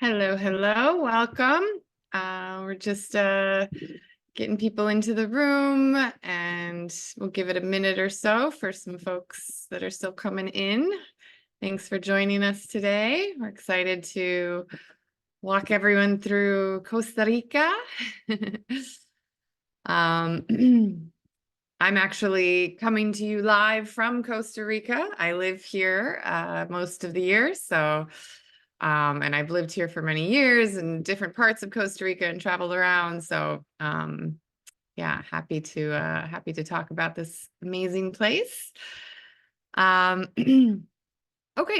Hello, hello, welcome. We're just getting people into the room, and we'll give it a minute or so for some folks that are still coming in. Thanks for joining us today. We're excited to walk everyone through Costa Rica. I'm actually coming to you live from Costa Rica. I live here most of the year, and I've lived here for many years in different parts of Costa Rica and traveled around. So yeah, happy to talk about this amazing place. Okay,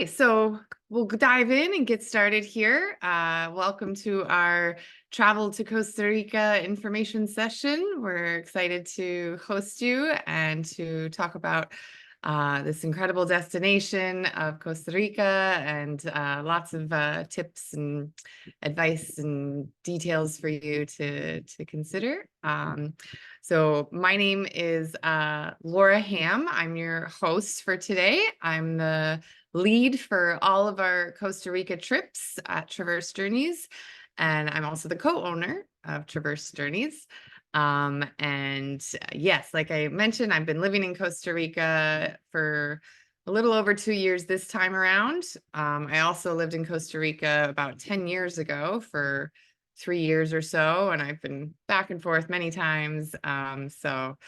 so we'll dive in and get started here. Welcome to our Travel to Costa Rica information session. We're excited to host you and to talk about this incredible destination of Costa Rica, and lots of tips and advice and details for you to consider. So my name is Laura Ham. I'm your host for today. I'm the lead for all of our Costa Rica trips at Traverse Journeys, and I'm also the co-owner of Traverse Journeys. And yes, like I mentioned, I've been living in Costa Rica for a little over 2 years this time around. I also lived in Costa Rica about 10 years ago for 3 years or so, and I've been back and forth many times. So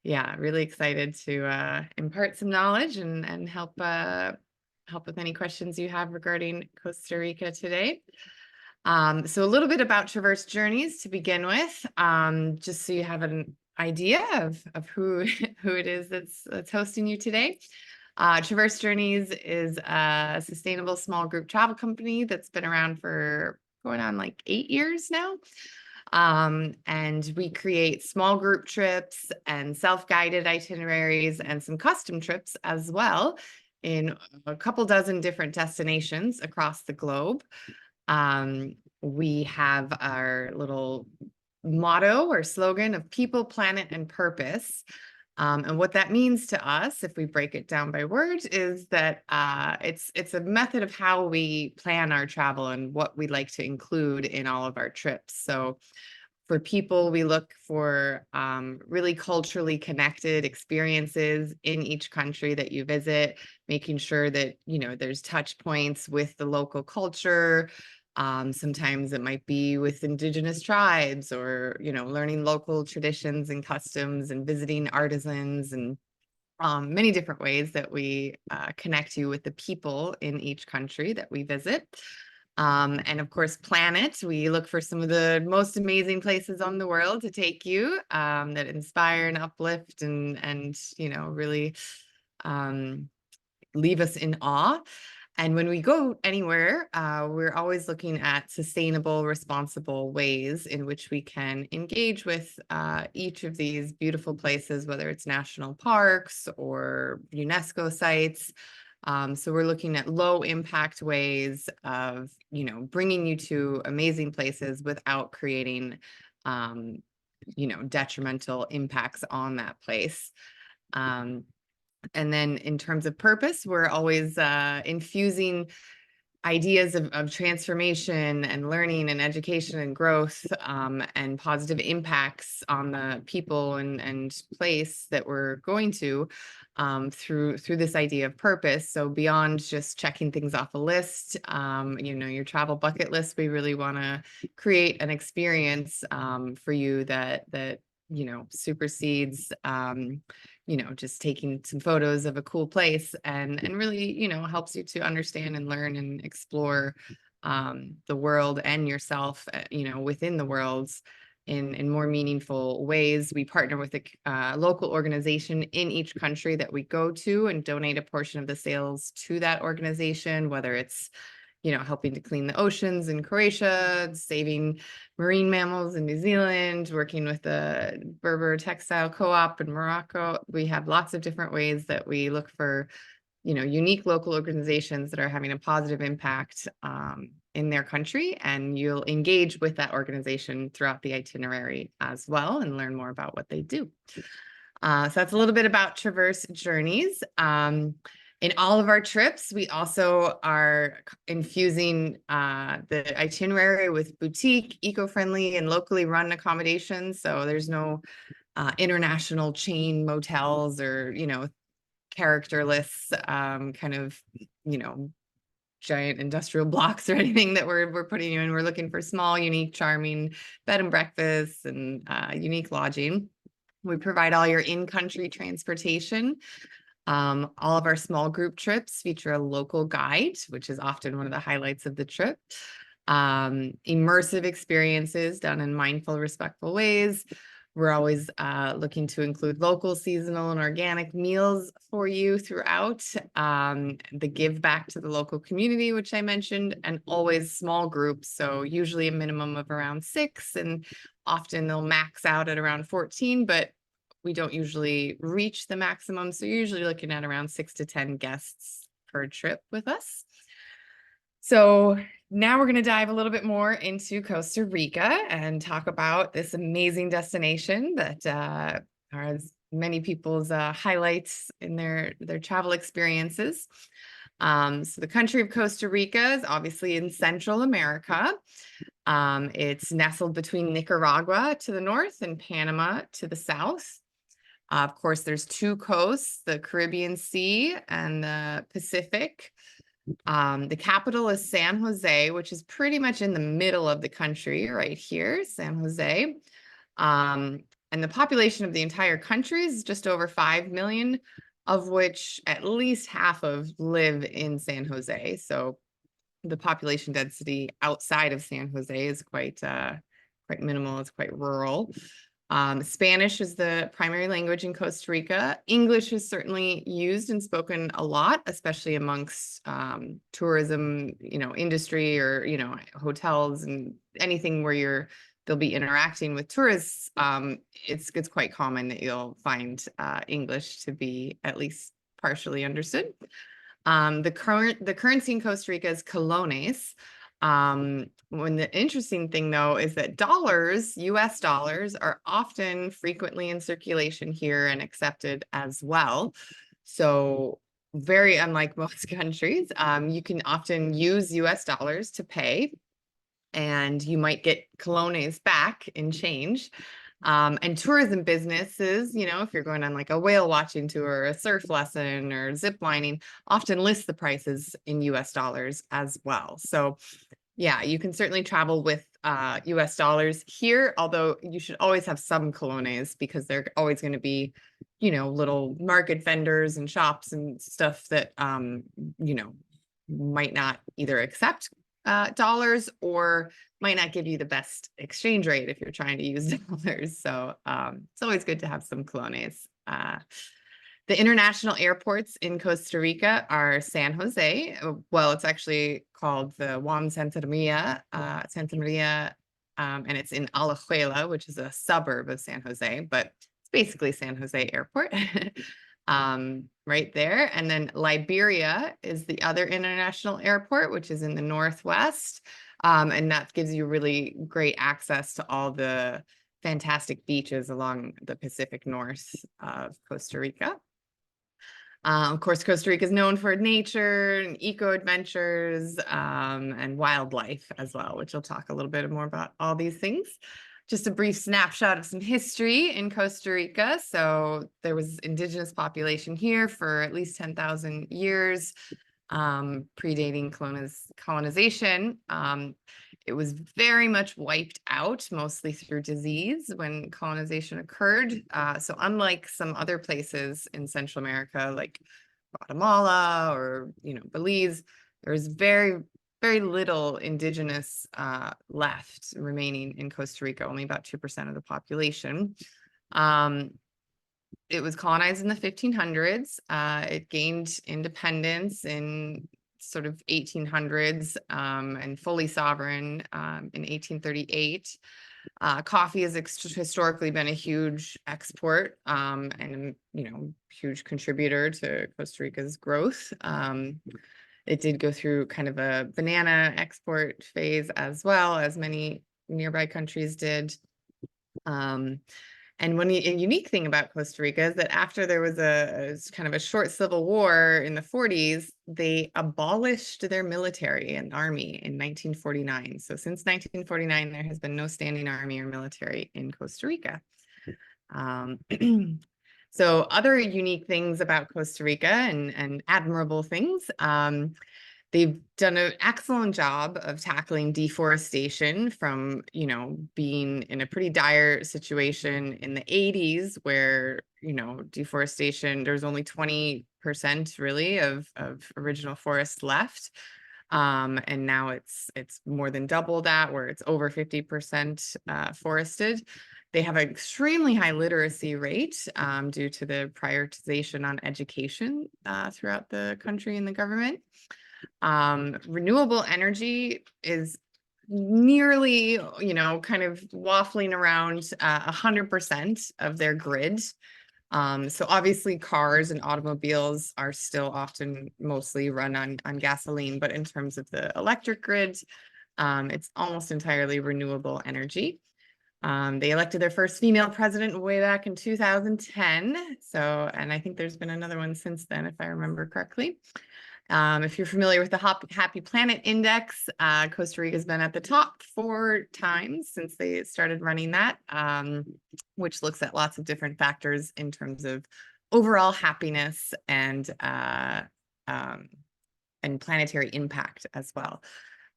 yeah, really excited to impart some knowledge and help with any questions you have regarding Costa Rica today. So a little bit about Traverse Journeys to begin with, just so you have an idea of who it is that's hosting you today. Traverse Journeys is a sustainable small group travel company that's been around for going on like 8 years now. And we create small group trips and self-guided itineraries and some custom trips as well in a couple dozen different destinations across the globe. We have our little motto or slogan of people, planet, and purpose. And what that means to us, if we break it down by words, is that it's a method of how we plan our travel and what we like to include in all of our trips. So for people, we look for really culturally connected experiences in each country that you visit, making sure that, you know, there's touch points with the local culture. Sometimes it might be with indigenous tribes, or, you know, learning local traditions and customs and visiting artisans, and many different ways that we connect you with the people in each country that we visit. And of course, planet, we look for some of the most amazing places on the world to take you, that inspire and uplift and you know, really leave us in awe. And when we go anywhere, we're always looking at sustainable, responsible ways in which we can engage with each of these beautiful places, whether it's national parks or UNESCO sites. So we're looking at low impact ways of, you know, bringing you to amazing places without creating, you know, detrimental impacts on that place. And then in terms of purpose, we're always infusing ideas of transformation and learning and education and growth, and positive impacts on the people and place that we're going to, through this idea of purpose. So beyond just checking things off a list, you know, your travel bucket list, we really want to create an experience for you that you know, supersedes you know, just taking some photos of a cool place, and really, you know, helps you to understand and learn and explore the world and yourself, you know, within the worlds in more meaningful ways. We partner with a local organization in each country that we go to and donate a portion of the sales to that organization, whether it's, you know, helping to clean the oceans in Croatia, saving marine mammals in New Zealand, working with the Berber textile co-op in Morocco. We have lots of different ways that we look for, you know, unique local organizations that are having a positive impact in their country, and you'll engage with that organization throughout the itinerary as well and learn more about what they do. So that's a little bit about Traverse Journeys. In all of our trips, we also are infusing the itinerary with boutique, eco-friendly, and locally run accommodations. So there's no international chain motels or, characterless kind of, giant industrial blocks or anything that we're putting you in. We're looking for small, unique, charming bed and breakfasts and unique lodging. We provide all your in-country transportation. All of our small group trips feature a local guide, which is often one of the highlights of the trip. Immersive experiences done in mindful, respectful ways. We're always looking to include local, seasonal, and organic meals for you throughout. The give back to the local community, which I mentioned, and always small groups. So usually a minimum of around 6, and often they'll max out at around 14, but we don't usually reach the maximum. So you're usually looking at around 6 to 10 guests per trip with us. So now we're going to dive a little bit more into Costa Rica and talk about this amazing destination that are many people's highlights in their travel experiences. So the country of Costa Rica is obviously in Central America. It's nestled between Nicaragua to the north and Panama to the south. Of course, there's 2 coasts, the Caribbean Sea and the Pacific. The capital is San Jose, which is pretty much in the middle of the country right here, San Jose. And the population of the entire country is just over 5 million, of which at least half of live in San Jose. So the population density outside of San Jose is quite minimal. It's quite rural. Spanish is the primary language in Costa Rica. English is certainly used and spoken a lot, especially amongst tourism, industry or, hotels and anything where they'll be interacting with tourists. It's quite common that you'll find English to be at least partially understood. The currency in Costa Rica is colones. When the interesting thing, though, is that US dollars, are often frequently in circulation here and accepted as well. So very unlike most countries, you can often use US dollars to pay, and you might get colones back in change. And tourism businesses, if you're going on like a whale watching tour, a surf lesson, or zip lining, often list the prices in US dollars as well. So yeah, you can certainly travel with US dollars here, although you should always have some colones because they're always going to be, little market vendors and shops and stuff that, might not either accept dollars or might not give you the best exchange rate if you're trying to use dollars. So it's always good to have some colones. The international airports in Costa Rica are San Jose. Well, it's actually called the UAM Santa Maria, and it's in Alajuela, which is a suburb of San Jose, but it's basically San Jose Airport. Right there. And then Liberia is the other international airport, which is in the northwest. And that gives you really great access to all the fantastic beaches along the Pacific North of Costa Rica. Of course, Costa Rica is known for nature and eco adventures and wildlife as well, which we'll talk a little bit more about all these things. Just a brief snapshot of some history in Costa Rica. So there was indigenous population here for at least 10,000 years, predating colonization. It was very much wiped out, mostly through disease when colonization occurred. So unlike some other places in Central America, like Guatemala or, Belize, there's very, very little indigenous left remaining in Costa Rica, only about 2% of the population. It was colonized in the 1500s. It gained independence in sort of 1800s and fully sovereign in 1838. Coffee has historically been a huge export and, huge contributor to Costa Rica's growth. It did go through kind of a banana export phase as well, as many nearby countries did. And a unique thing about Costa Rica is that after there was a kind of a short civil war in the 40s, they abolished their military and army in 1949. So since 1949, there has been no standing army or military in Costa Rica. Um, so other unique things about Costa Rica and admirable things. They've done an excellent job of tackling deforestation from, being in a pretty dire situation in the 80s where, deforestation, there's only 20% really of original forest left. And now it's more than double that, where it's over 50% forested. They have an extremely high literacy rate due to the prioritization on education throughout the country and the government. Renewable energy is nearly, kind of waffling around 100% of their grid. So obviously cars and automobiles are still often mostly run on gasoline, but in terms of the electric grid, it's almost entirely renewable energy. They elected their first female president way back in 2010. So, and I think there's been another one since then, if I remember correctly. If you're familiar with the Happy Planet Index, Costa Rica has been at the top 4 times since they started running that, which looks at lots of different factors in terms of overall happiness and planetary impact as well.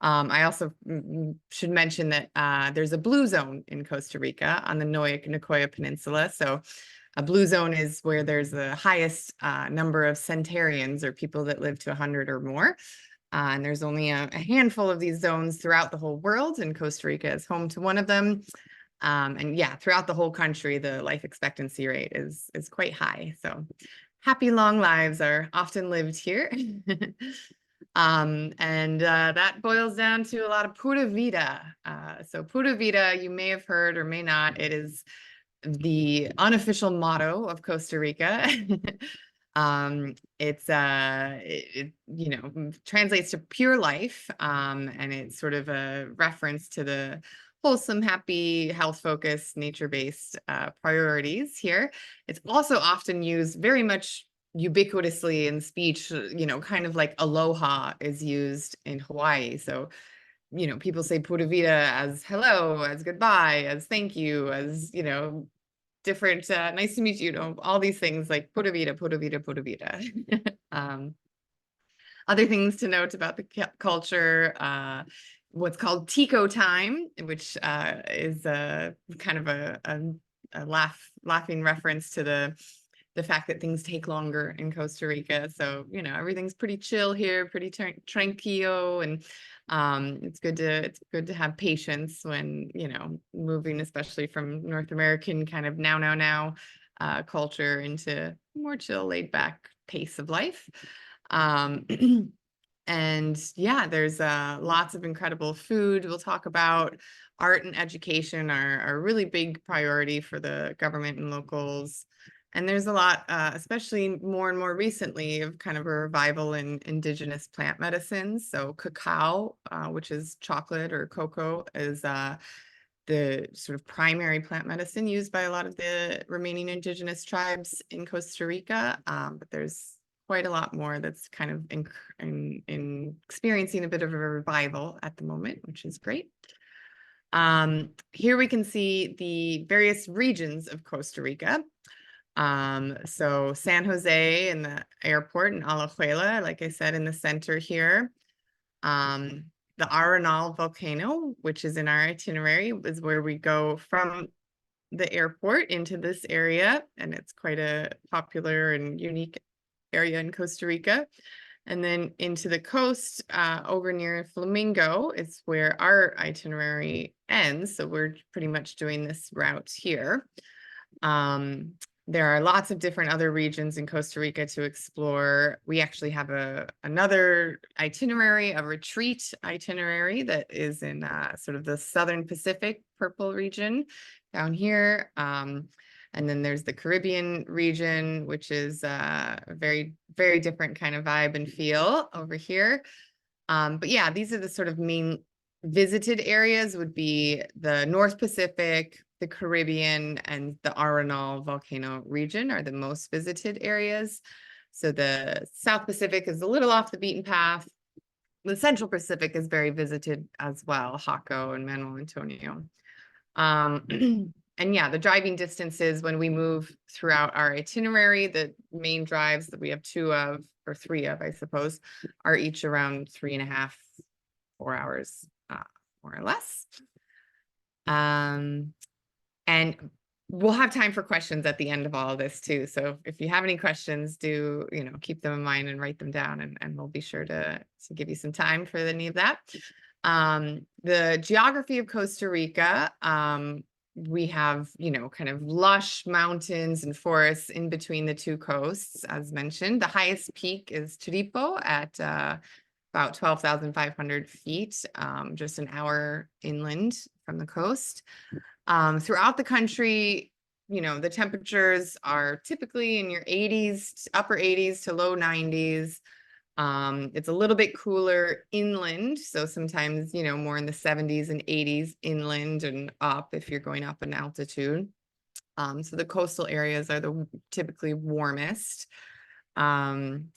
I also should mention that there's a blue zone in Costa Rica on the Nicoya Peninsula. So a blue zone is where there's the highest number of centenarians, or people that live to 100 or more. And there's only a handful of these zones throughout the whole world, and Costa Rica is home to one of them. And yeah, throughout the whole country, the life expectancy rate is quite high. So happy long lives are often lived here. And that boils down to a lot of Pura Vida. So Pura Vida, you may have heard or may not, it is the unofficial motto of Costa Rica. It translates to pure life, and it's sort of a reference to the wholesome, happy, health-focused, nature-based priorities here. It's also often used very much ubiquitously in speech, kind of like aloha is used in Hawaii. So, people say Pura Vida as hello, as goodbye, as thank you, as, different, nice to meet you, all these things like Pura Vida, Pura Vida, Pura Vida. Other things to note about the culture, what's called Tico time, which is a kind of a laughing reference to the fact that things take longer in Costa Rica. So, everything's pretty chill here, pretty tranquilo, and it's good to have patience when, moving, especially from North American kind of now culture into more chill, laid back pace of life. And yeah, there's lots of incredible food. We'll talk about art and education are a really big priority for the government and locals. And there's a lot, especially more and more recently, of kind of a revival in indigenous plant medicines. So cacao, which is chocolate or cocoa, is the sort of primary plant medicine used by a lot of the remaining indigenous tribes in Costa Rica. But there's quite a lot more that's kind of in experiencing a bit of a revival at the moment, which is great. Here we can see the various regions of Costa Rica. So San Jose and the airport in Alajuela, like I said, in the center here. The Arenal volcano, which is in our itinerary, is where we go from the airport into this area, and it's quite a popular and unique area in Costa Rica. And then into the coast, over near Flamingo, is where our itinerary ends. So we're pretty much doing this route here. There are lots of different other regions in Costa Rica to explore. We actually have another itinerary, a retreat itinerary that is in sort of the Southern Pacific purple region down here. And then there's the Caribbean region, which is a very, very different kind of vibe and feel over here. But yeah, these are the sort of main visited areas would be the North Pacific, the Caribbean and the Arenal volcano region are the most visited areas. So the South Pacific is a little off the beaten path. The Central Pacific is very visited as well, Jaco and Manuel Antonio. And yeah, the driving distances when we move throughout our itinerary, the main drives that we have 2 of, or 3 of, I suppose, are each around 3.5, 4 hours, more or less. And we'll have time for questions at the end of all of this too. So if you have any questions, do, keep them in mind and write them down, and we'll be sure to give you some time for any of that. The geography of Costa Rica, we have, kind of lush mountains and forests in between the 2 coasts, as mentioned. The highest peak is Turipo at about 12,500 feet, just an hour inland from the coast. Throughout the country, the temperatures are typically in your 80s, upper 80s to low 90s. It's a little bit cooler inland, so sometimes, more in the 70s and 80s inland and up if you're going up in altitude. So the coastal areas are the typically warmest. And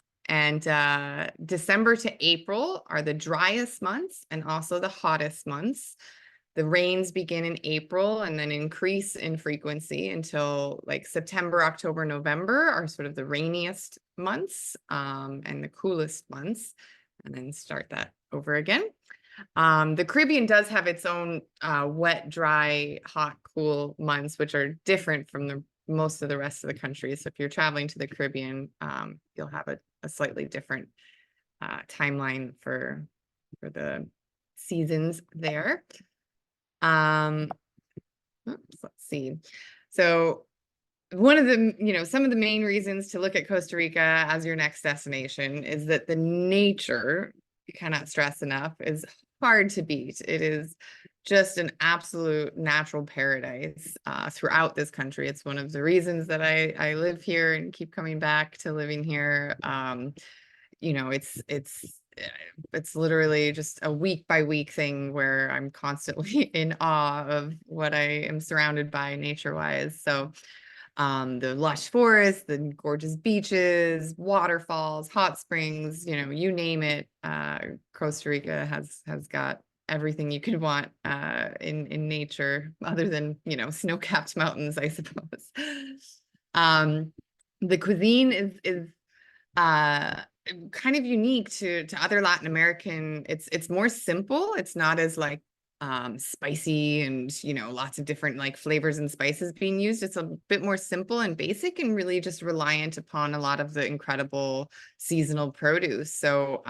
December to April are the driest months and also the hottest months. The rains begin in April and then increase in frequency until like September, October, November are sort of the rainiest months, and the coolest months, and then start that over again. The Caribbean does have its own wet, dry, hot, cool months, which are different from most of the rest of the country. So if you're traveling to the Caribbean, you'll have a slightly different timeline for the seasons there. Let's see. So one of the, some of the main reasons to look at Costa Rica as your next destination is that the nature, you cannot stress enough, is hard to beat. It is just an absolute natural paradise throughout this country. It's one of the reasons that I live here and keep coming back to living here. It's literally just a week by week thing where I'm constantly in awe of what I am surrounded by nature wise. So the lush forests, the gorgeous beaches, waterfalls, hot springs, you name it. Costa Rica has got everything you could want in nature, other than, snow-capped mountains, I suppose. The cuisine is kind of unique to other Latin American. It's more simple. It's not as like spicy and lots of different like flavors and spices being used. It's a bit more simple and basic, and really just reliant upon a lot of the incredible seasonal produce. So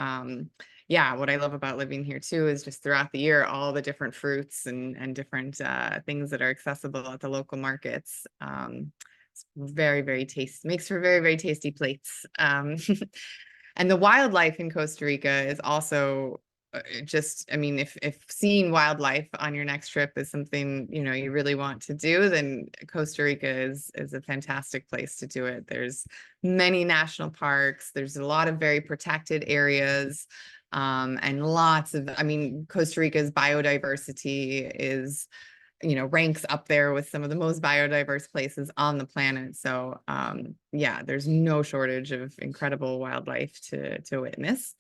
yeah, what I love about living here too is just throughout the year, all the different fruits and different things that are accessible at the local markets. It's very, very tasty, makes for very, very tasty plates. And the wildlife in Costa Rica is also if seeing wildlife on your next trip is something, you really want to do, then Costa Rica is a fantastic place to do it. There's many national parks. There's a lot of very protected areas, and lots of, Costa Rica's biodiversity is, ranks up there with some of the most biodiverse places on the planet. So yeah, there's no shortage of incredible wildlife to witness.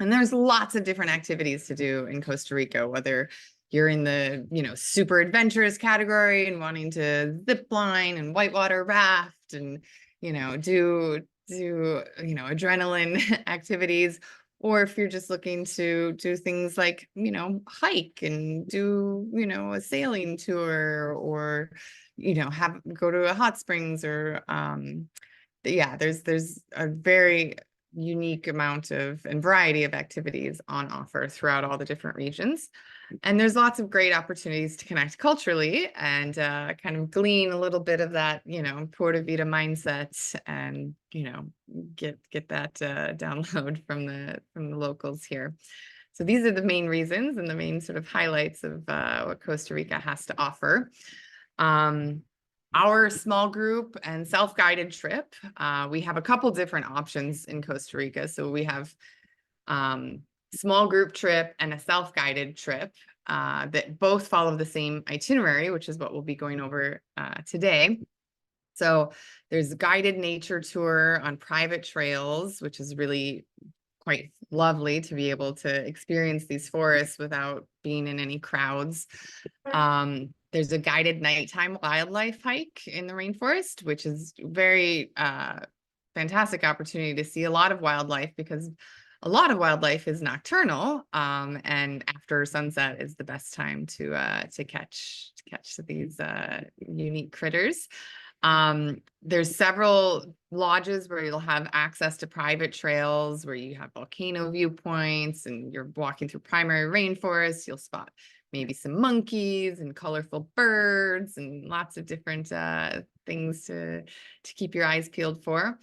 And there's lots of different activities to do in Costa Rica, whether you're in the, super adventurous category and wanting to zip line and whitewater raft and, do adrenaline activities, or if you're just looking to do things like, hike and do, a sailing tour, or, go to a hot springs, or, yeah, there's a very unique amount of and variety of activities on offer throughout all the different regions. And there's lots of great opportunities to connect culturally and kind of glean a little bit of that, Pura Vida mindset, and, get that download from the locals here. So these are the main reasons and the main sort of highlights of what Costa Rica has to offer. Our small group and self-guided trip, we have a couple different options in Costa Rica. So we have small group trip and a self-guided trip. that both follow the same itinerary, which is what we'll be going over today. So there's a guided nature tour on private trails, which is really quite lovely to be able to experience these forests without being in any crowds. There's a guided nighttime wildlife hike in the rainforest, which is very fantastic opportunity to see a lot of wildlife, because a lot of wildlife is nocturnal, and after sunset is the best time to catch these unique critters. There's several lodges where you'll have access to private trails, where you have volcano viewpoints, and you're walking through primary rainforest. You'll spot maybe some monkeys and colorful birds and lots of different things to keep your eyes peeled for.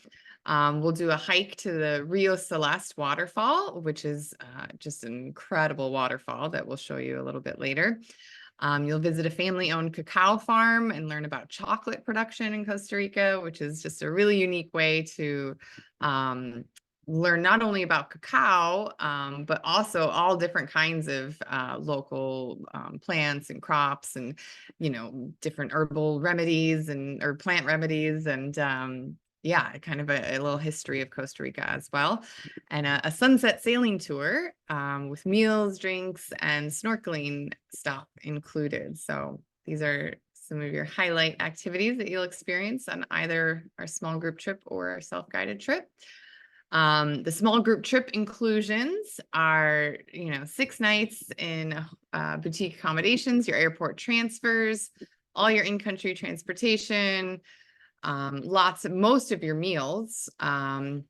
We'll do a hike to the Rio Celeste Waterfall, which is just an incredible waterfall that we'll show you a little bit later. You'll visit a family-owned cacao farm and learn about chocolate production in Costa Rica, which is just a really unique way to learn not only about cacao, but also all different kinds of local plants and crops, and different herbal remedies or plant remedies, and yeah, kind of a little history of Costa Rica as well. And a sunset sailing tour with meals, drinks, and snorkeling stop included. So these are some of your highlight activities that you'll experience on either our small group trip or our self-guided trip. The small group trip inclusions are, 6 nights in boutique accommodations, your airport transfers, all your in-country transportation, most of your meals, a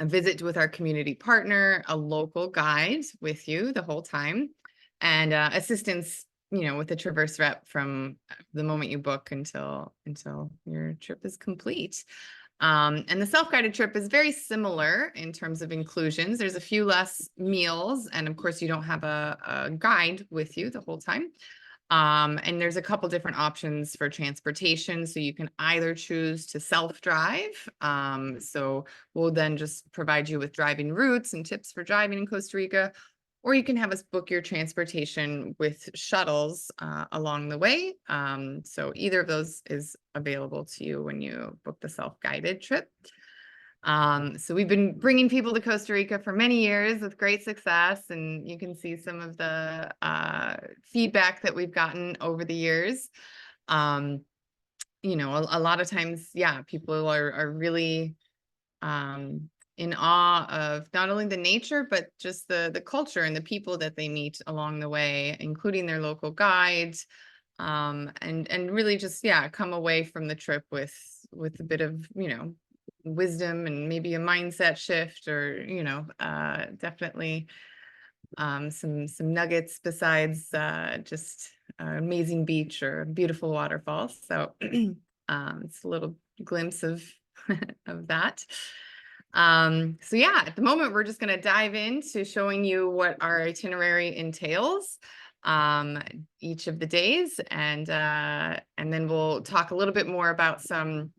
visit with our community partner, a local guide with you the whole time, and assistance, with the Traverse rep from the moment you book until your trip is complete. And the self-guided trip is very similar in terms of inclusions. There's a few less meals, and of course you don't have a guide with you the whole time. And there's a couple different options for transportation. So you can either choose to self-drive. So we'll then just provide you with driving routes and tips for driving in Costa Rica, or you can have us book your transportation with shuttles along the way. So either of those is available to you when you book the self-guided trip. So we've been bringing people to Costa Rica for many years with great success, and you can see some of the feedback that we've gotten over the years. A lot of times, yeah, people are really in awe of not only the nature, but just the culture and the people that they meet along the way, including their local guides, and really just, yeah, come away from the trip with a bit of, wisdom and maybe a mindset shift, or definitely some nuggets besides just amazing beach or beautiful waterfalls. So it's a little glimpse of of that. So yeah, at the moment we're just going to dive into showing you what our itinerary entails each of the days, and then we'll talk a little bit more about some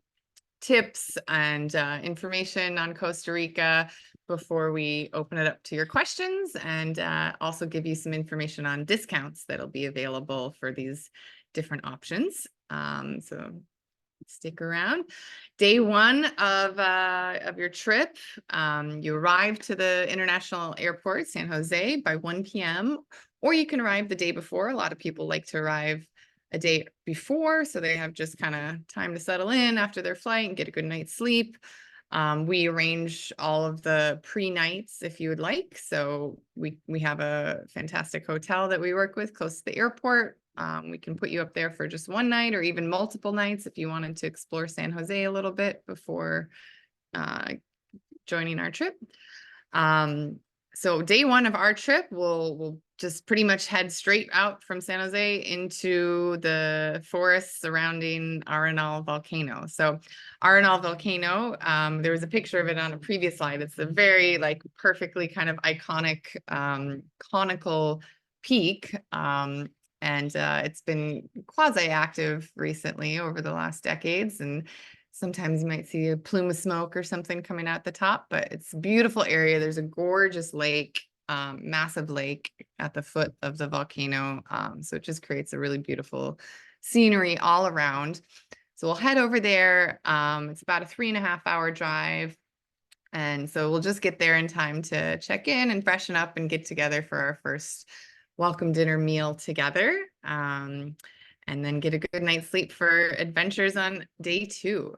tips and information on Costa Rica before we open it up to your questions, and also give you some information on discounts that'll be available for these different options. So stick around. Day 1 of your trip, you arrive to the international airport, San Jose, by 1 p.m., or you can arrive the day before. A lot of people like to arrive a day before, so they have just kind of time to settle in after their flight and get a good night's sleep. We arrange all of the pre-nights if you would like. So we have a fantastic hotel that we work with close to the airport. We can put you up there for just 1 night or even multiple nights if you wanted to explore San Jose a little bit before joining our trip. So day 1 of our trip, we'll just pretty much head straight out from San Jose into the forests surrounding Arenal volcano. So Arenal volcano, there was a picture of it on a previous slide. It's a very perfectly kind of iconic conical peak. And it's been quasi-active recently over the last decades, and sometimes you might see a plume of smoke or something coming out the top, but it's a beautiful area. There's a gorgeous lake massive lake at the foot of the volcano. So it just creates a really beautiful scenery all around. So we'll head over there. It's about a 3.5 hour drive. And so we'll just get there in time to check in and freshen up and get together for our first welcome dinner meal together. And then get a good night's sleep for adventures on day 2.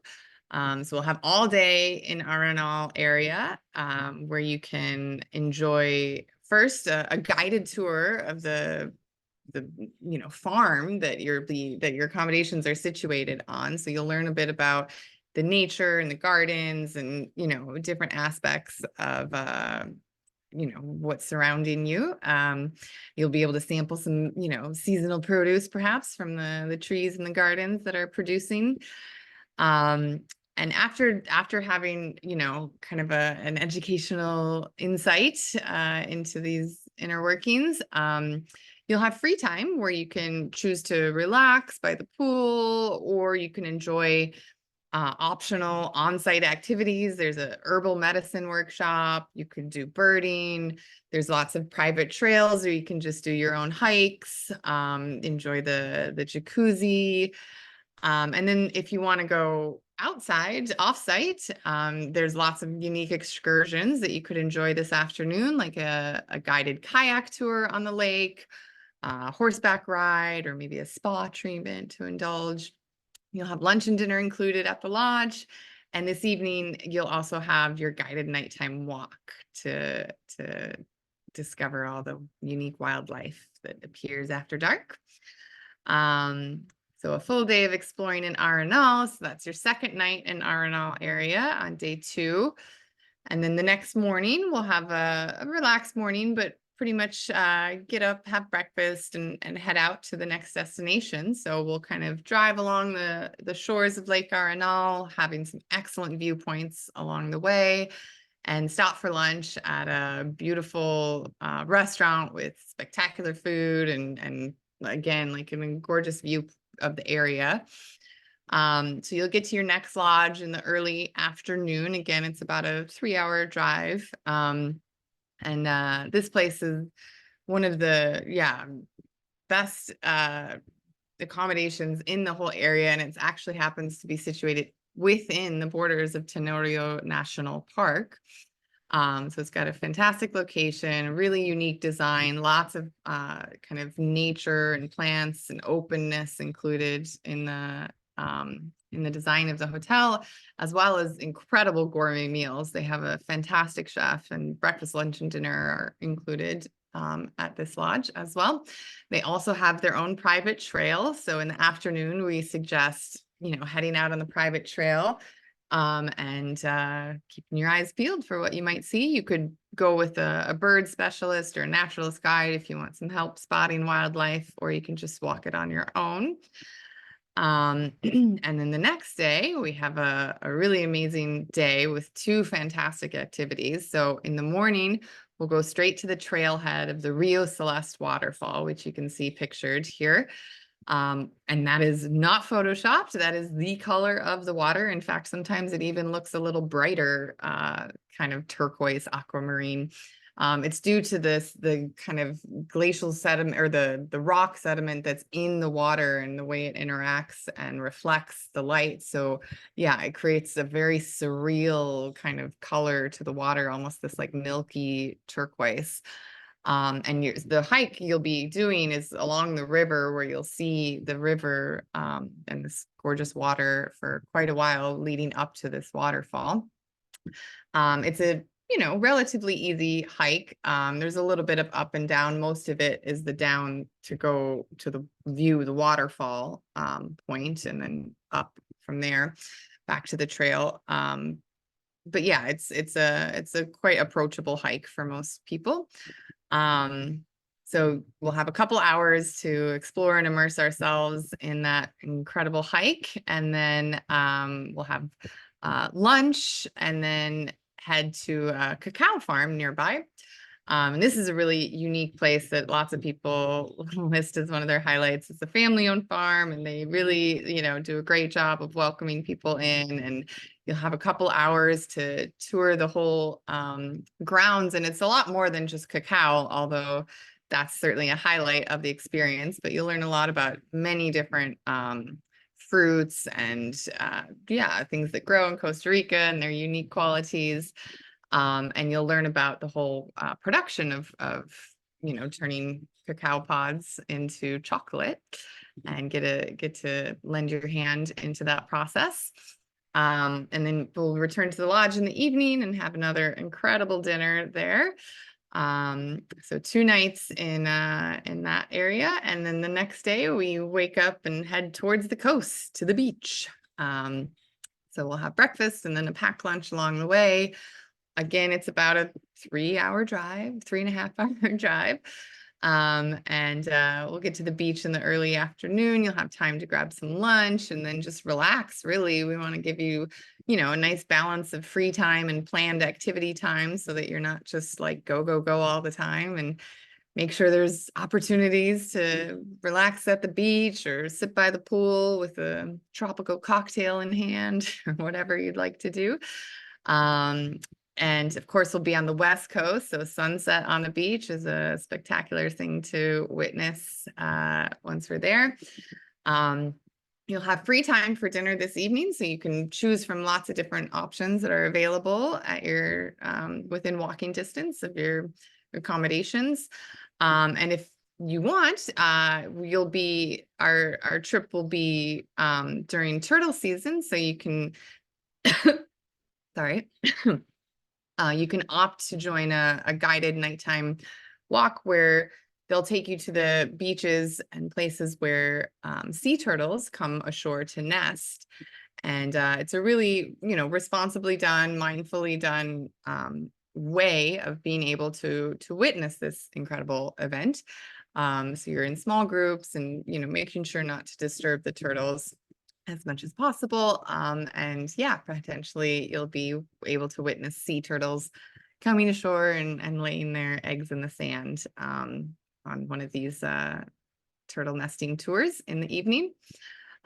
So we'll have all day in Arenal area, where you can enjoy first a guided tour of the farm that your accommodations are situated on. So you'll learn a bit about the nature and the gardens and different aspects of what's surrounding you. You'll be able to sample some seasonal produce perhaps from the trees in the gardens that are producing. And after having kind of an educational insight into these inner workings, you'll have free time where you can choose to relax by the pool, or you can enjoy optional on-site activities. There's a herbal medicine workshop. You could do birding. There's lots of private trails, or you can just do your own hikes, enjoy the jacuzzi. And then if you want to go outside, off-site, there's lots of unique excursions that you could enjoy this afternoon, like a guided kayak tour on the lake, a horseback ride, or maybe a spa treatment to indulge. You'll have lunch and dinner included at the lodge. And this evening, you'll also have your guided nighttime walk to discover all the unique wildlife that appears after dark. So a full day of exploring in Arenal. So that's your second night in Arenal area on day 2. And then the next morning, we'll have a relaxed morning, but pretty much get up, have breakfast, and head out to the next destination. So we'll kind of drive along the shores of Lake Arenal, having some excellent viewpoints along the way, and stop for lunch at a beautiful restaurant with spectacular food and again, like a gorgeous view of the area. So you'll get to your next lodge in the early afternoon. Again, it's about a 3-hour drive. And this place is one of the best accommodations in the whole area, and it actually happens to be situated within the borders of Tenorio National Park. So it's got a fantastic location, really unique design, lots of kind of nature and plants and openness included in the design of the hotel, as well as incredible gourmet meals. They have a fantastic chef, and breakfast, lunch, and dinner are included at this lodge as well. They also have their own private trail. So in the afternoon, we suggest, heading out on the private trail and keeping your eyes peeled for what you might see. You could go with a bird specialist or a naturalist guide if you want some help spotting wildlife, or you can just walk it on your own. And then the next day, we have a really amazing day with 2 fantastic activities. So in the morning, we'll go straight to the trailhead of the Rio Celeste Waterfall, which you can see pictured here. And that is not photoshopped. That is the color of the water. In fact, sometimes it even looks a little brighter, kind of turquoise aquamarine. It's due to the kind of glacial sediment, or the rock sediment that's in the water, and the way it interacts and reflects the light. So yeah, it creates a very surreal kind of color to the water, almost this like milky turquoise. And the hike you'll be doing is along the river, where you'll see the river and this gorgeous water for quite a while leading up to this waterfall. It's a relatively easy hike. There's a little bit of up and down. Most of it is the down to go to the waterfall point, and then up from there back to the trail. But yeah, it's a quite approachable hike for most people. So we'll have a couple hours to explore and immerse ourselves in that incredible hike, and then we'll have lunch, and then head to a cacao farm nearby. And this is a really unique place that lots of people list as one of their highlights. It's a family-owned farm, and they really, do a great job of welcoming people in. And you'll have a couple hours to tour the whole grounds. And it's a lot more than just cacao, although that's certainly a highlight of the experience. But you'll learn a lot about many different fruits and things that grow in Costa Rica and their unique qualities. And you'll learn about the whole production of turning cacao pods into chocolate, and get to lend your hand into that process. And then we'll return to the lodge in the evening and have another incredible dinner there. So 2 nights in that area, and then the next day we wake up and head towards the coast to the beach. So we'll have breakfast and then a packed lunch along the way. Again, it's about a 3-hour drive, 3.5-hour drive. And we'll get to the beach in the early afternoon. You'll have time to grab some lunch and then just relax. Really, we want to give you, a nice balance of free time and planned activity time, so that you're not just like go, go, go all the time, and make sure there's opportunities to relax at the beach or sit by the pool with a tropical cocktail in hand or whatever you'd like to do. And of course, we'll be on the West Coast, so sunset on the beach is a spectacular thing to witness once we're there. You'll have free time for dinner this evening, so you can choose from lots of different options that are available at your within walking distance of your accommodations. And if you want, our trip will be during turtle season, so you can sorry. You can opt to join a guided nighttime walk where they'll take you to the beaches and places where sea turtles come ashore to nest. And it's a really, responsibly done, mindfully done way of being able to witness this incredible event. So you're in small groups and, making sure not to disturb the turtles as much as possible. And potentially you'll be able to witness sea turtles coming ashore and laying their eggs in the sand on one of these turtle nesting tours in the evening.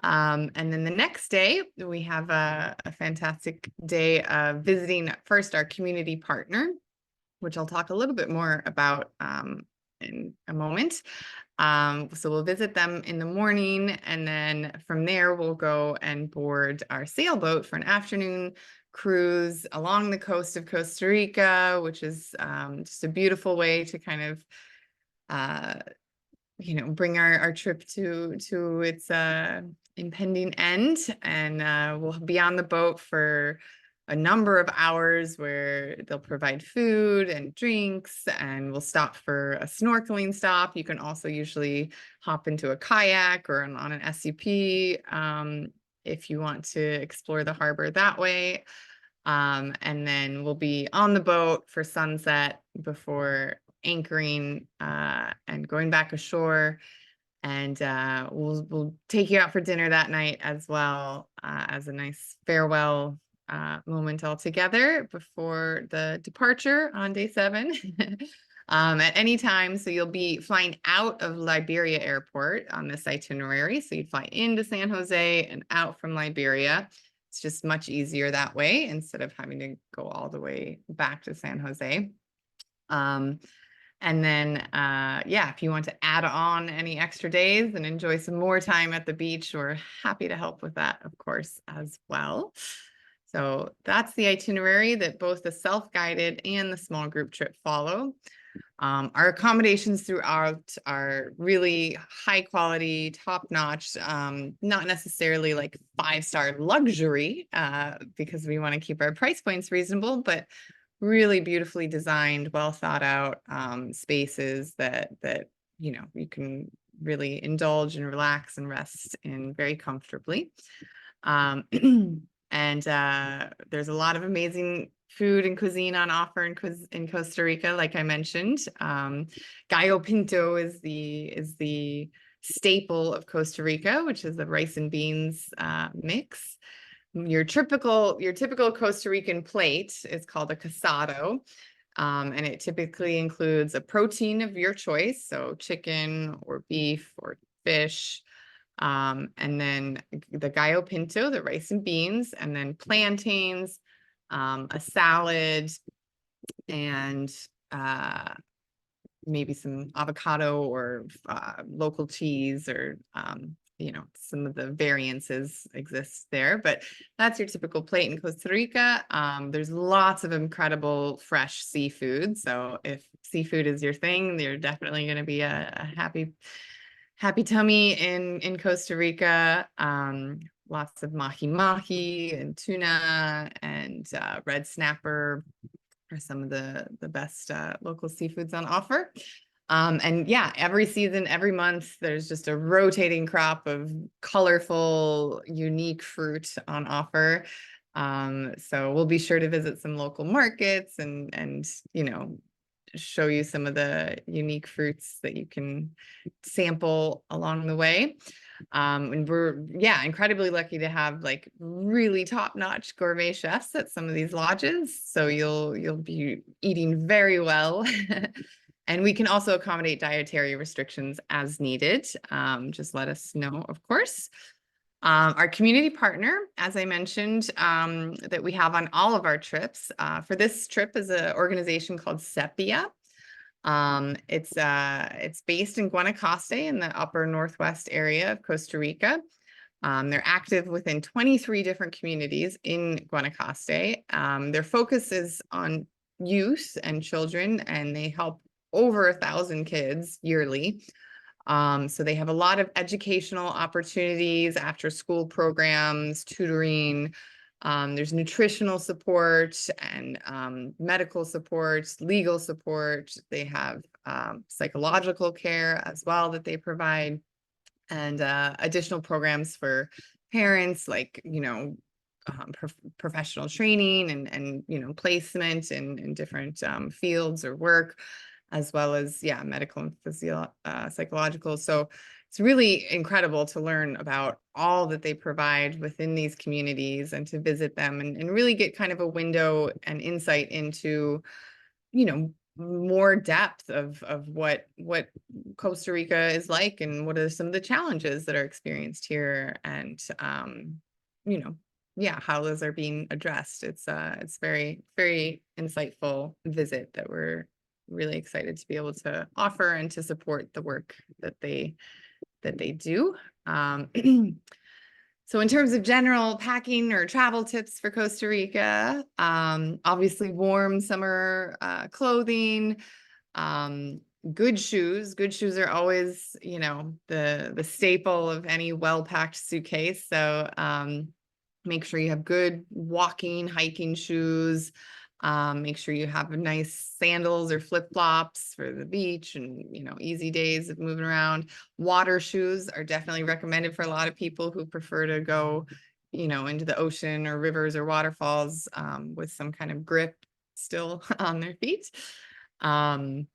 And then the next day, we have a fantastic day of visiting first our community partner, which I'll talk a little bit more about in a moment. So we'll visit them in the morning, and then from there we'll go and board our sailboat for an afternoon cruise along the coast of Costa Rica, which is just a beautiful way to kind of bring our trip to its impending end. And we'll be on the boat for a number of hours where they'll provide food and drinks, and we'll stop for a snorkeling stop. You can also usually hop into a kayak or on an SUP if you want to explore the harbor that way. And then we'll be on the boat for sunset before anchoring and going back ashore. And we'll take you out for dinner that night as well, as a nice farewell moment all together before the departure on day 7 at any time. So you'll be flying out of Liberia Airport on this itinerary. So you'd fly into San Jose and out from Liberia. It's just much easier that way instead of having to go all the way back to San Jose. And then, if you want to add on any extra days and enjoy some more time at the beach, we're happy to help with that, of course, as well. So that's the itinerary that both the self-guided and the small group trip follow. Our accommodations throughout are really high quality, top notch, not necessarily like 5-star luxury, because we want to keep our price points reasonable, but really beautifully designed, well thought out spaces that you can really indulge and relax and rest in very comfortably. And there's a lot of amazing food and cuisine on offer in Costa Rica, like I mentioned. Gallo pinto is the staple of Costa Rica, which is the rice and beans mix. Your typical Costa Rican plate is called a casado. And it typically includes a protein of your choice, so chicken or beef or fish, and then the gallo pinto, the rice and beans, and then plantains, a salad, and maybe some avocado or local cheese, or some of the variances exist there, but that's your typical plate in Costa Rica. There's lots of incredible fresh seafood, so if seafood is your thing, you're definitely going to be a happy tummy in Costa Rica. Lots of mahi and tuna and red snapper are some of the best local seafoods on offer. And yeah, every season, every month, there's just a rotating crop of colorful, unique fruit on offer. So we'll be sure to visit some local markets and show you some of the unique fruits that you can sample along the way. And we're incredibly lucky to have like really top-notch gourmet chefs at some of these lodges. So you'll be eating very well. And we can also accommodate dietary restrictions as needed. Just let us know, of course. Our community partner, as I mentioned, that we have on all of our trips, for this trip is an organization called Sepia. It's based in Guanacaste in the upper northwest area of Costa Rica. They're active within 23 different communities in Guanacaste. Their focus is on youth and children, and they help over 1,000 kids yearly. So they have a lot of educational opportunities, after school programs, tutoring. There's nutritional support and medical support, legal support. They have psychological care as well that they provide, and additional programs for parents, like, professional training and placement in different fields or work, as well as medical and psychological. So it's really incredible to learn about all that they provide within these communities and to visit them and really get kind of a window and insight into more depth of what Costa Rica is like, and what are some of the challenges that are experienced here, and how those are being addressed. It's very, very insightful visit that we're really excited to be able to offer and to support the work that they do. So in terms of general packing or travel tips for Costa Rica, obviously warm summer clothing, good shoes. Good shoes are always, the staple of any well-packed suitcase. So make sure you have good walking, hiking shoes. Make sure you have nice sandals or flip-flops for the beach and, easy days of moving around. Water shoes are definitely recommended for a lot of people who prefer to go, into the ocean or rivers or waterfalls with some kind of grip still on their feet. In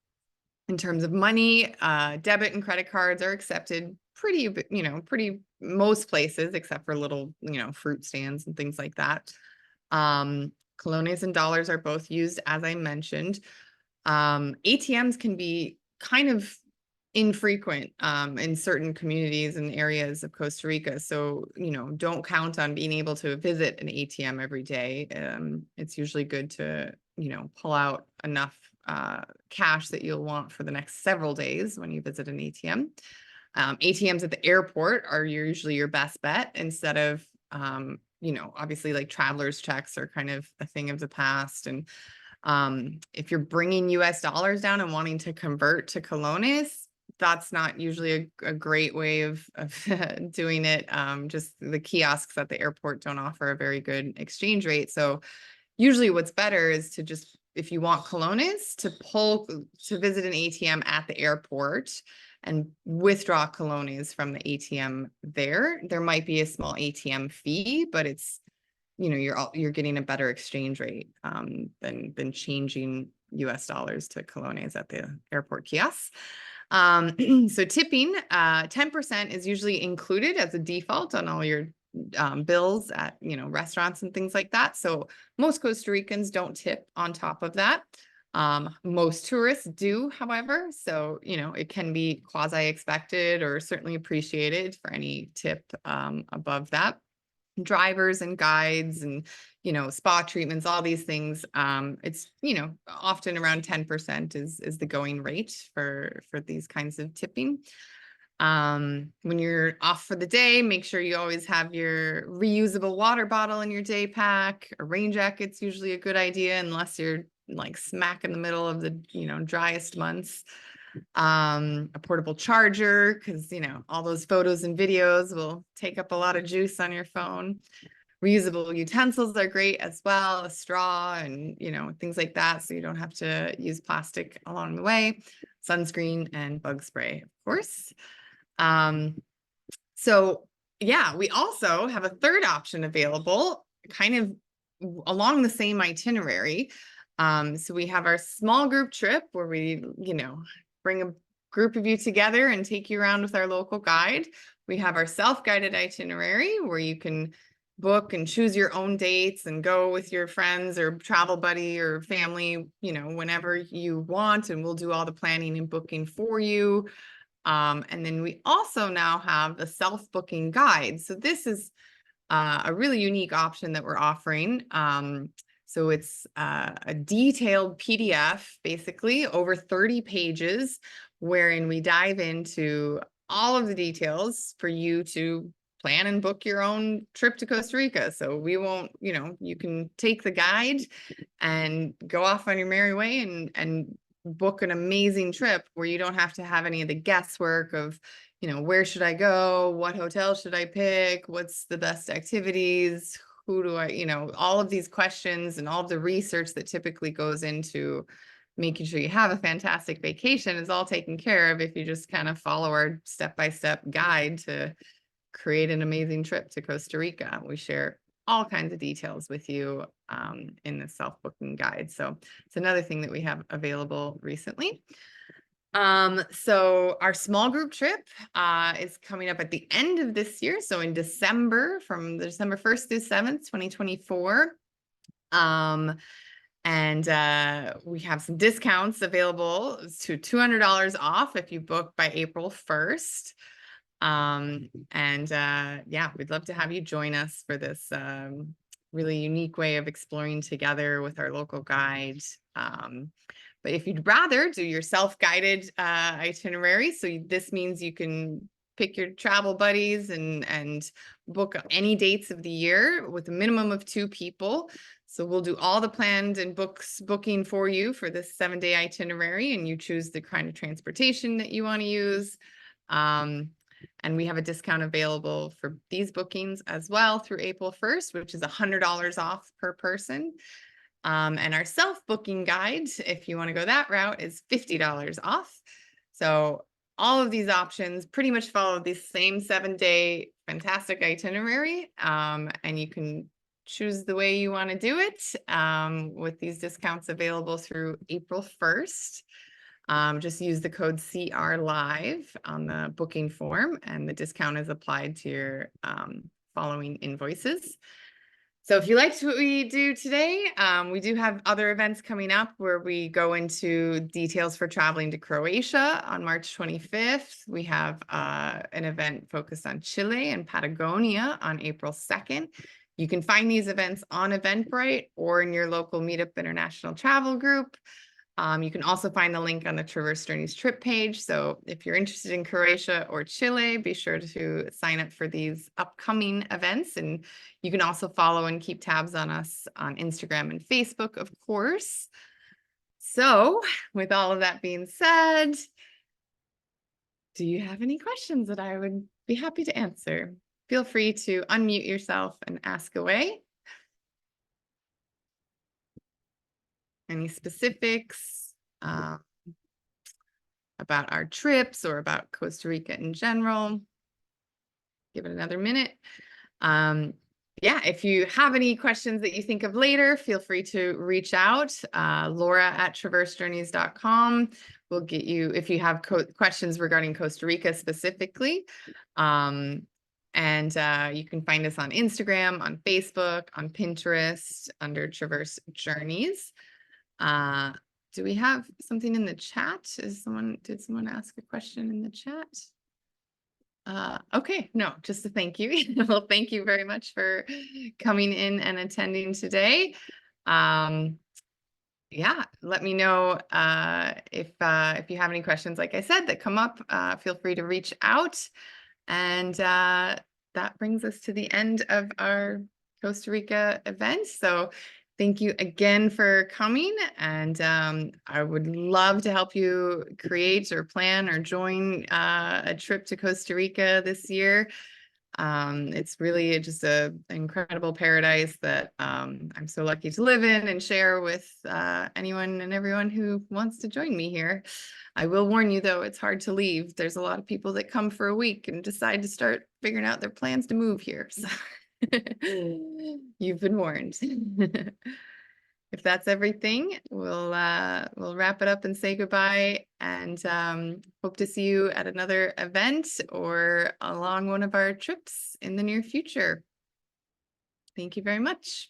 terms of money, debit and credit cards are accepted pretty most places, except for little, fruit stands and things like that. Colones and dollars are both used, as I mentioned. ATMs can be kind of infrequent in certain communities and areas of Costa Rica. So, don't count on being able to visit an ATM every day. It's usually good to, pull out enough cash that you'll want for the next several days when you visit an ATM. ATMs at the airport are usually your best bet, instead of obviously, like, traveler's checks are kind of a thing of the past. And if you're bringing US dollars down and wanting to convert to colones, that's not usually a great way of doing it. Just the kiosks at the airport don't offer a very good exchange rate. So usually what's better is to just, if you want colones, to visit an ATM at the airport and withdraw colones from the ATM there. There might be a small ATM fee, but it's, you're getting a better exchange rate than changing US dollars to colones at the airport kiosks. So tipping, 10% is usually included as a default on all your bills at, restaurants and things like that. So most Costa Ricans don't tip on top of that. Most tourists do, however, so, it can be quasi-expected or certainly appreciated for any tip above that. Drivers and guides and, spa treatments, all these things. It's, often around 10% is the going rate for these kinds of tipping. When you're off for the day, make sure you always have your reusable water bottle in your day pack. A rain jacket's usually a good idea unless you're like smack in the middle of the, driest months. A portable charger, because, all those photos and videos will take up a lot of juice on your phone. Reusable utensils are great as well, a straw and, things like that, so you don't have to use plastic along the way. Sunscreen and bug spray, of course. So yeah, we also have a third option available, kind of along the same itinerary. So we have our small group trip where we, bring a group of you together and take you around with our local guide. We have our self-guided itinerary where you can book and choose your own dates and go with your friends or travel buddy or family, whenever you want, and we'll do all the planning and booking for you. And then we also now have the self-booking guide. So this is a really unique option that we're offering. So it's a detailed PDF, basically over 30 pages, wherein we dive into all of the details for you to plan and book your own trip to Costa Rica. So we won't, you can take the guide and go off on your merry way and book an amazing trip where you don't have to have any of the guesswork of, where should I go? What hotel should I pick? What's the best activities? Who do I, all of these questions and all of the research that typically goes into making sure you have a fantastic vacation is all taken care of if you just kind of follow our step-by-step guide to create an amazing trip to Costa Rica. We share all kinds of details with you in the self-booking guide. So it's another thing that we have available recently. So our small group trip is coming up at the end of this year. So in December, from December 1st through 7th, 2024. And we have some discounts available to $200 off if you book by April 1st. Yeah, we'd love to have you join us for this really unique way of exploring together with our local guide. But if you'd rather do your self-guided itinerary, so this means you can pick your travel buddies and book any dates of the year with a minimum of 2 people. So we'll do all the planned and booking for you for this 7-day itinerary, and you choose the kind of transportation that you want to use. And we have a discount available for these bookings as well through April 1st, which is $100 off per person. And our self-booking guide, if you want to go that route, is $50 off. So all of these options pretty much follow the same 7-day fantastic itinerary. And you can choose the way you want to do it with these discounts available through April 1st. Just use the code CRLIVE on the booking form, and the discount is applied to your following invoices. So if you liked what we do today, we do have other events coming up where we go into details for traveling to Croatia on March 25th. We have an event focused on Chile and Patagonia on April 2nd. You can find these events on Eventbrite or in your local Meetup International Travel group. You can also find the link on the Traverse Journeys trip page. So if you're interested in Croatia or Chile, be sure to sign up for these upcoming events. And you can also follow and keep tabs on us on Instagram and Facebook, of course. So with all of that being said, do you have any questions that I would be happy to answer? Feel free to unmute yourself and ask away. Any specifics about our trips or about Costa Rica in general? Give it another minute. Yeah, if you have any questions that you think of later, feel free to reach out. Laura@traversejourneys.com will get you, if you have questions regarding Costa Rica specifically. And you can find us on Instagram, on Facebook, on Pinterest, under Traverse Journeys. Do we have something in the chat? Did someone ask a question in the chat? Okay, no, just a thank you. Well, thank you very much for coming in and attending today. Yeah, let me know if you have any questions, like I said, that come up, feel free to reach out. And that brings us to the end of our Costa Rica event. So thank you again for coming. And I would love to help you create or plan or join a trip to Costa Rica this year. It's really just an incredible paradise that I'm so lucky to live in and share with anyone and everyone who wants to join me here. I will warn you, though, it's hard to leave. There's a lot of people that come for a week and decide to start figuring out their plans to move here. So you've been warned. If that's everything, we'll wrap it up and say goodbye, and hope to see you at another event or along one of our trips in the near future. Thank you very much.